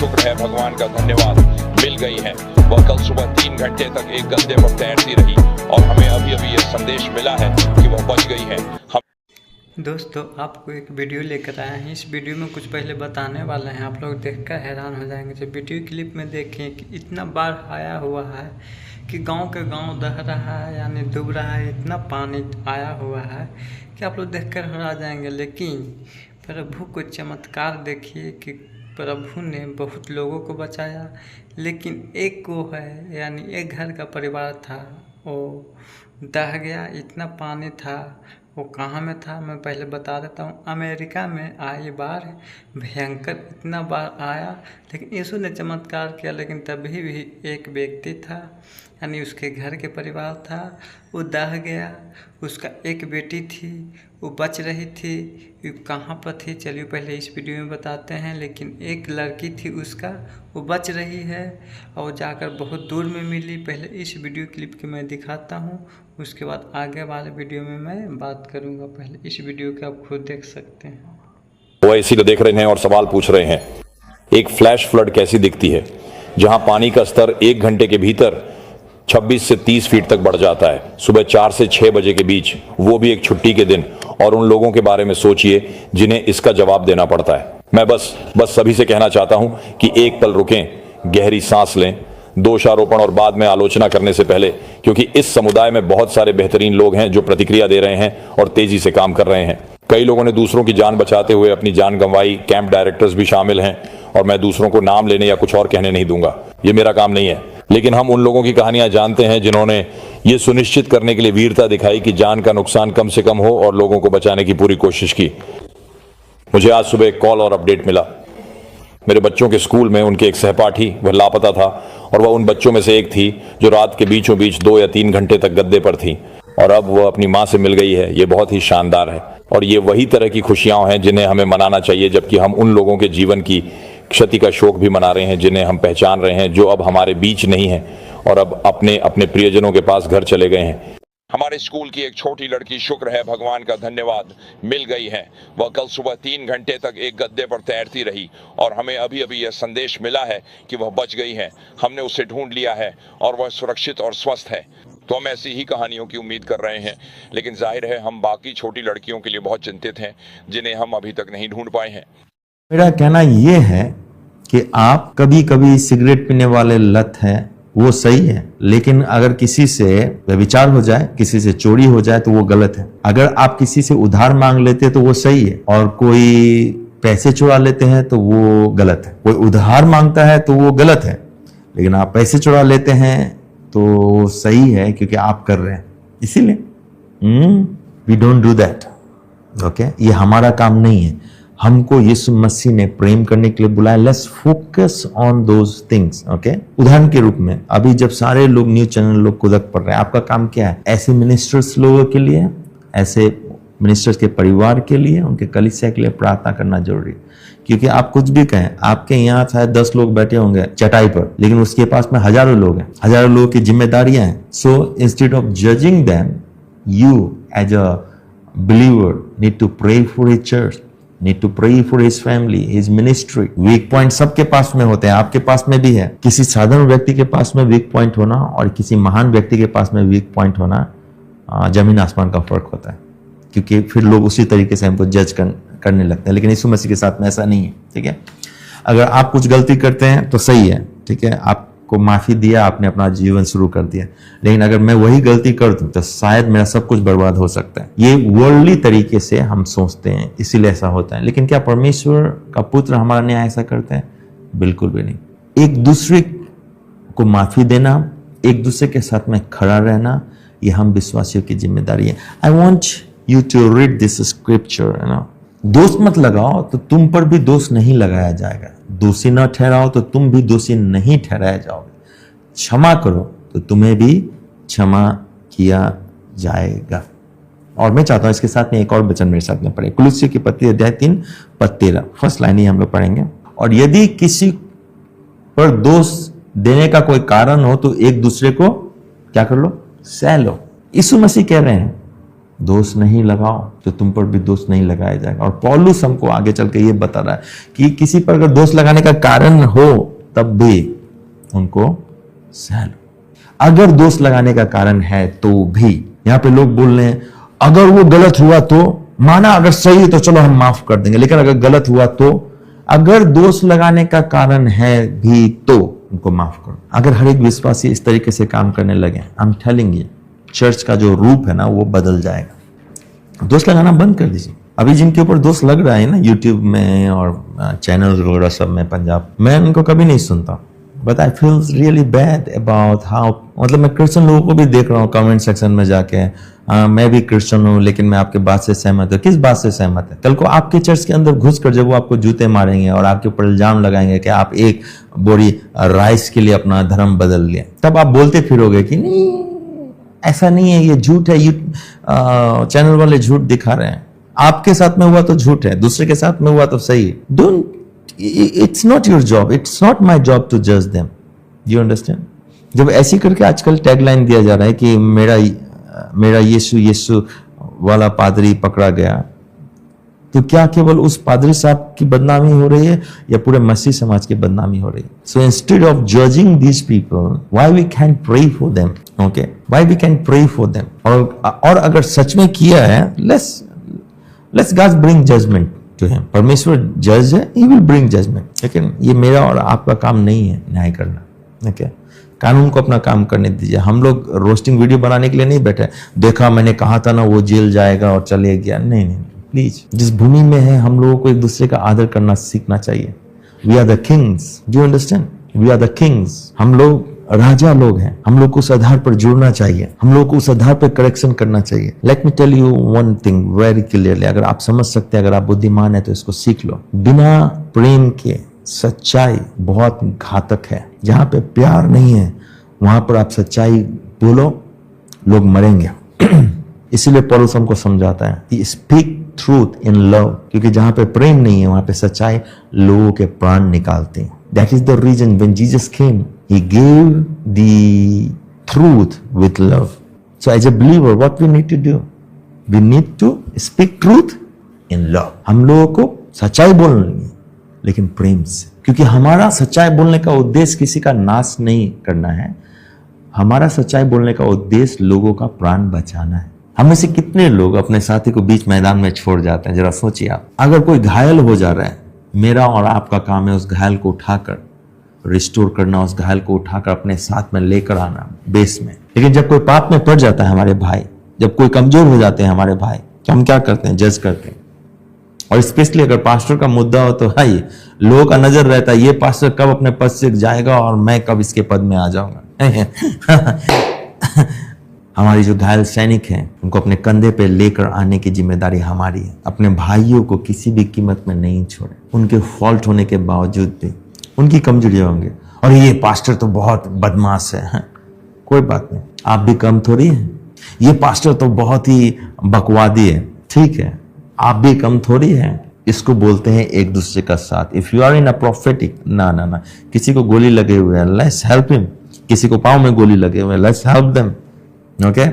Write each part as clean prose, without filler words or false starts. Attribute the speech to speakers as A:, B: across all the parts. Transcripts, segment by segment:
A: शुक्र है भगवान का धन्यवाद मिल गई है। वह कल सुबह 3 घंटे तक एक गद्दे पर तैरती रही और हमें अभी अभी यह संदेश मिला है कि वह बच गई है।
B: दोस्तों, आपको एक वीडियो लेकर आए हैं। इस वीडियो में कुछ पहले बताने वाले हैं, आप लोग देखकर हैरान हो जाएंगे। जब वीडियो क्लिप में देखें कि इतना बाढ़ आया हुआ है कि गांव के गांव दह रहा है, यानी डूब रहा है, इतना पानी आया हुआ है कि आप लोग देखकर हैरान जाएंगे। लेकिन प्रभु को चमत्कार देखिए कि प्रभु ने बहुत लोगों को बचाया, लेकिन एक को है, यानी एक घर का परिवार था, वो दह गया। इतना पानी था, वो कहाँ में था मैं पहले बता देता हूँ। अमेरिका में आई बाढ़, भयंकर इतना बाढ़ आया, लेकिन यीशु ने चमत्कार किया। लेकिन तभी भी एक व्यक्ति था, यानी उसके घर के परिवार था, वो दह गया। उसका एक बेटी थी, वो बच रही थी। वो कहाँ पर थी चलिए पहले इस वीडियो में बताते हैं। लेकिन एक लड़की थी उसका, वो बच रही है और जाकर बहुत दूर में मिली। पहले इस वीडियो क्लिप के मैं दिखाता हूँ, उसके बाद आगे वाले वीडियो में मैं बात करूँगा। पहले इस वीडियो के आप खुद देख सकते हैं।
C: वो इसी को देख रहे हैं और सवाल पूछ रहे हैं, एक फ्लैश फ्लड कैसी दिखती है, जहां पानी का स्तर 1 घंटे के भीतर 26 से 30 फीट तक बढ़ जाता है, सुबह 4 से 6 बजे के बीच, वो भी एक छुट्टी के दिन। और उन लोगों के बारे में सोचिए जिन्हें इसका जवाब देना पड़ता है। मैं बस सभी से कहना चाहता हूं कि एक पल रुकें, गहरी सांस लें, दोषारोपण और बाद में आलोचना करने से पहले, क्योंकि इस समुदाय में बहुत सारे बेहतरीन लोग हैं जो प्रतिक्रिया दे रहे हैं और तेजी से काम कर रहे हैं। कई लोगों ने दूसरों की जान बचाते हुए अपनी जान गंवाई, कैंप डायरेक्टर्स भी शामिल हैं, और मैं दूसरों को नाम लेने या कुछ और कहने नहीं दूंगा, ये मेरा काम नहीं है। लेकिन हम उन लोगों की कहानियां जानते हैं जिन्होंने ये सुनिश्चित करने के लिए वीरता दिखाई कि जान का नुकसान कम से कम हो और लोगों को बचाने की पूरी कोशिश की। मुझे आज सुबह एक कॉल और अपडेट मिला। मेरे बच्चों के स्कूल में उनके एक सहपाठी वह लापता था, और वह उन बच्चों में से एक थी जो रात के बीचों बीच 2 या 3 घंटे तक गद्दे पर थी, और अब वह अपनी मां से मिल गई है। ये बहुत ही शानदार है, और ये वही तरह की खुशियां हैं जिन्हें हमें मनाना चाहिए, जबकि हम उन लोगों के जीवन की क्षति का शोक भी मना रहे हैं जिन्हें हम पहचान रहे हैं, जो अब हमारे बीच नहीं है और अब अपने अपने प्रियजनों के पास घर चले गए हैं।
A: हमारे स्कूल की एक छोटी लड़की, शुक्र है भगवान का धन्यवाद मिल गई है। वह कल सुबह 3 घंटे तक एक गद्दे पर तैरती रही और हमें अभी अभी यह संदेश मिला है कि वह बच गई है। हमने उसे ढूंढ लिया है और वह सुरक्षित और स्वस्थ है। तो हम ऐसी ही कहानियों की उम्मीद कर रहे हैं, लेकिन जाहिर है हम बाकी छोटी लड़कियों के लिए बहुत चिंतित हैं जिन्हें हम अभी तक नहीं ढूंढ पाए हैं।
D: मेरा कहना यह है कि आप कभी कभी सिगरेट पीने वाले लत है, वो सही है, लेकिन अगर किसी से व्यभिचार हो जाए, किसी से चोरी हो जाए तो वो गलत है। अगर आप किसी से उधार मांग लेते हैं तो वो सही है, और कोई पैसे चुरा लेते हैं तो वो गलत है। कोई उधार मांगता है तो वो गलत है, लेकिन आप पैसे चुरा लेते हैं तो सही है, क्योंकि आप कर रहे हैं। इसीलिए we don't do that. Okay, ये हमारा काम नहीं है। हमको यीशु मसीह ने प्रेम करने के लिए बुलाया। Let's focus on those things. Okay, उदाहरण के रूप में अभी जब सारे लोग न्यूज चैनल लोग कुदक पड़ रहे हैं, आपका काम क्या है? ऐसे मिनिस्टर्स लोगों के लिए, ऐसे मिनिस्टर्स के परिवार के लिए, उनके कलीसिया के लिए प्रार्थना करना जरूरी है। क्योंकि आप कुछ भी कहें, आपके यहाँ शायद 10 लोग बैठे होंगे चटाई पर, लेकिन उसके पास में हजारों लोग हैं, हजारों लोगों की जिम्मेदारियां हैं। So instead of judging them, you as a believer need to pray for his church, need to pray for his family, his ministry. Weak point सबके पास में होते हैं, आपके पास में भी है। किसी साधारण व्यक्ति के पास में वीक पॉइंट होना और किसी महान व्यक्ति के पास में वीक पॉइंट होना जमीन आसमान का फर्क होता है, क्योंकि फिर लोग उसी तरीके से हमको जज करने लगते हैं। लेकिन यीशु मसीह के साथ में ऐसा नहीं है। ठीक है, अगर आप कुछ गलती करते हैं तो सही है, ठीक है, आपको माफी दिया, आपने अपना जीवन शुरू कर दिया। लेकिन अगर मैं वही गलती कर दूं तो शायद मेरा सब कुछ बर्बाद हो सकता है। ये वर्ल्डली तरीके से हम सोचते हैं, इसीलिए ऐसा होता है। लेकिन क्या परमेश्वर का पुत्र हमारा न्याय ऐसा करते हैं? बिल्कुल भी नहीं। एक दूसरे को माफी देना, एक दूसरे के साथ में खड़ा रहना, ये हम विश्वासियों की जिम्मेदारी है। I want you to read this scripture. दोष मत लगाओ तो तुम पर भी दोष नहीं लगाया जाएगा। दोषी न ठहराओ तो तुम भी दोषी नहीं ठहराए जाओगे। क्षमा करो तो तुम्हें भी क्षमा किया जाएगा। और मैं चाहता हूं इसके साथ में एक और वचन मेरे साथ में पढ़े, कुलुस्सी की पत्री अध्याय 3 पद 13, फर्स्ट लाइन ही हम लोग पढ़ेंगे। और यदि किसी पर दोष देने का कोई कारण हो तो एक दूसरे को क्या कर लो? सह लो। यीशु मसीह कह रहे हैं दोष नहीं लगाओ तो तुम पर भी दोष नहीं लगाया जाएगा। और पौलुस हमको आगे चल के ये बता रहा है कि किसी पर अगर दोष लगाने का कारण हो तब भी उनको सह लो। अगर दोष लगाने का कारण है तो भी, यहां पे लोग बोल रहे हैं अगर वो गलत हुआ तो, माना अगर सही है तो चलो हम माफ कर देंगे, लेकिन अगर गलत हुआ तो, अगर दोष लगाने का कारण है भी तो उनको माफ करो। अगर हर एक विश्वासी इस तरीके से काम करने लगे, I am telling you, church का जो रूप है ना वो बदल जाएगा। दोष लगाना बंद कर दीजिए। अभी जिनके ऊपर दोष लग रहा है ना यूट्यूब में और चैनल वगैरह सब में पंजाब, मैं उनको कभी नहीं सुनता, but I feel really bad about how, मतलब मैं क्रिश्चियन लोगों को भी देख रहा हूँ कमेंट सेक्शन में जाके, मैं भी क्रिश्चियन हूँ लेकिन मैं आपके बात से सहमत हूँ। किस बात से सहमत है? कल को आपके चर्च के अंदर घुसकर जब वो आपको जूते मारेंगे और आपके ऊपर इल्जाम लगाएंगे कि आप एक बोरी राइस के लिए अपना धर्म बदल लिए, तब आप बोलते फिरोगे कि नहीं ऐसा नहीं है, ये झूठ है, चैनल वाले झूठ दिखा रहे हैं। आपके साथ में हुआ तो झूठ है, दूसरे के साथ में हुआ तो सही है। Don't, it's not your job, it's not my job to जज देम, यू अंडरस्टैंड। जब ऐसी करके आजकल टैगलाइन दिया जा रहा है कि मेरा यीशु वाला पादरी पकड़ा गया, तो क्या केवल उस पादरी साहब की बदनामी हो रही है या पूरे मसीह समाज की बदनामी हो रही है? So instead of judging these people, why we can pray for them, okay, why we can pray for them. और अगर सच में किया है, let's God bring judgement to him. परमेश्वर जज है, ही विल ब्रिंग जजमेंट, लेकिन ये मेरा और आपका काम नहीं है न्याय करना, ओके। कानून को अपना काम करने दीजिए। हम लोग रोस्टिंग वीडियो बनाने के लिए नहीं बैठे, देखा मैंने कहा था ना वो जेल जाएगा और चले गया, नहीं नहीं, प्लीज। जिस भूमि में है हम लोगों को एक दूसरे का आदर करना सीखना चाहिए। We are the kings, do you understand? We are the kings, हम लोग राजा लोग हैं। हम लोग को उस आधार पर जुड़ना चाहिए, हम लोग को उस आधार पर करेक्शन करना चाहिए। Let me tell you one thing very clearly, अगर आप समझ सकते हैं, अगर आप बुद्धिमान है तो इसको सीख लो। बिना प्रेम के सच्चाई बहुत घातक है। जहां पे प्यार नहीं है वहां पर आप सच्चाई बोलो, लोग मरेंगे। इसीलिए पौलुस हमको समझाता है कि स्पीक ट्रूथ इन लव, क्योंकि जहां पे प्रेम नहीं है वहां पे सच्चाई लोगों के प्राण निकालते हैं। That is the reason when Jesus came, he gave the truth with love. So as a believer what we need to do, we need to speak truth in love. हम लोगों को सच्चाई बोलनी है लेकिन प्रेम से, क्योंकि हमारा सच्चाई बोलने का उद्देश्य किसी का नाश नहीं करना है, हमारा सच्चाई बोलने का उद्देश्य लोगों का प्राण बचाना है। हम में से कितने लोग अपने साथी को बीच मैदान में छोड़ जाते हैं? जरा सोचिए आप, अगर कोई घायल हो जा रहा है, मेरा और आपका काम है उस घायल को उठाकर रिस्टोर करना, उस घायल को उठाकर अपने साथ में लेकर आना बेस में। लेकिन जब कोई पाप में पड़ जाता है हमारे भाई, जब कोई कमजोर हो जाते हैं हमारे भाई, तो हम क्या करते हैं? जज करते हैं। और स्पेशली अगर पास्टर का मुद्दा हो तो है, लोगों का नजर रहता है ये पास्टर कब अपने पद से जाएगा और मैं कब इसके पद में आ जाऊंगा। हमारी जो घायल सैनिक हैं उनको अपने कंधे पे लेकर आने की जिम्मेदारी हमारी है। अपने भाइयों को किसी भी कीमत में नहीं छोड़े, उनके फॉल्ट होने के बावजूद भी उनकी कमजोरी होंगे। और ये पास्टर तो बहुत बदमाश है, कोई बात नहीं, आप भी कम थोड़ी हैं। ये पास्टर तो बहुत ही बकवादी है, ठीक है, आप भी कम थोड़ी हैं। इसको बोलते हैं एक दूसरे का साथ। If you are in a prophetic, ना, किसी को गोली लगे हुए है, लेट्स हेल्प हिम। किसी को पाँव में गोली लगे हुए, लेट्स हेल्प देम, ओके।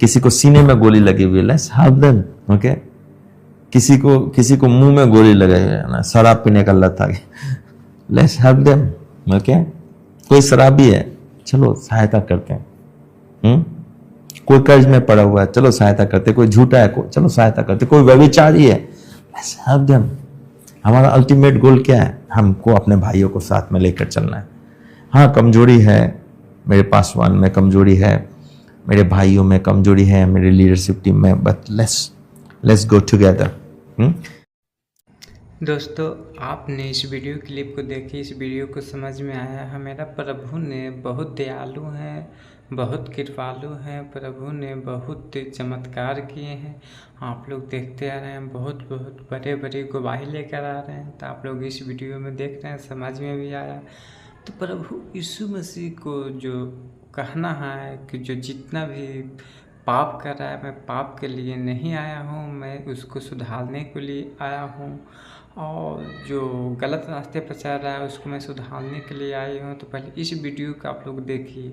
D: किसी को सीने में गोली लगी हुई है, लेट्स हेल्प देम, ओके। किसी को मुंह में गोली लगे हुए है ना, शराब पीने का लत आ गया, लेट्स हेल्प देम, ओके। कोई शराबी है, चलो सहायता करते हैं। कोई कर्ज में पड़ा हुआ है, चलो सहायता करते। कोई झूठा है, चलो सहायता करते। कोई व्यभिचारी है, लेट्स हेल्प देम। हमारा अल्टीमेट गोल क्या है? हमको अपने भाइयों को साथ में लेकर चलना है। हाँ, कमजोरी है, मेरे पासवान में कमजोरी है, मेरे भाइयों में कमजोरी है, मेरे लीडरशिप टीम में, बट लेट्स गो टुगेदर।
B: दोस्तों, आपने इस वीडियो क्लिप को देखी, इस वीडियो को समझ में आया है, मेरा प्रभु ने बहुत दयालु हैं, बहुत कृपालु हैं, प्रभु ने बहुत चमत्कार किए हैं। आप लोग देखते आ रहे हैं, बहुत बड़े बड़े गवाही लेकर आ रहे हैं। तो आप लोग इस वीडियो में देख रहे हैं, समझ में भी आया। तो प्रभु यीशु मसीह को जो कहना है कि जो जितना भी पाप कर रहा है, मैं पाप के लिए नहीं आया हूँ, मैं उसको सुधारने के लिए आया हूँ। और जो गलत रास्ते पर चल रहा है उसको मैं सुधारने के लिए आई हूँ। तो पहले इस वीडियो को आप लोग देखिए।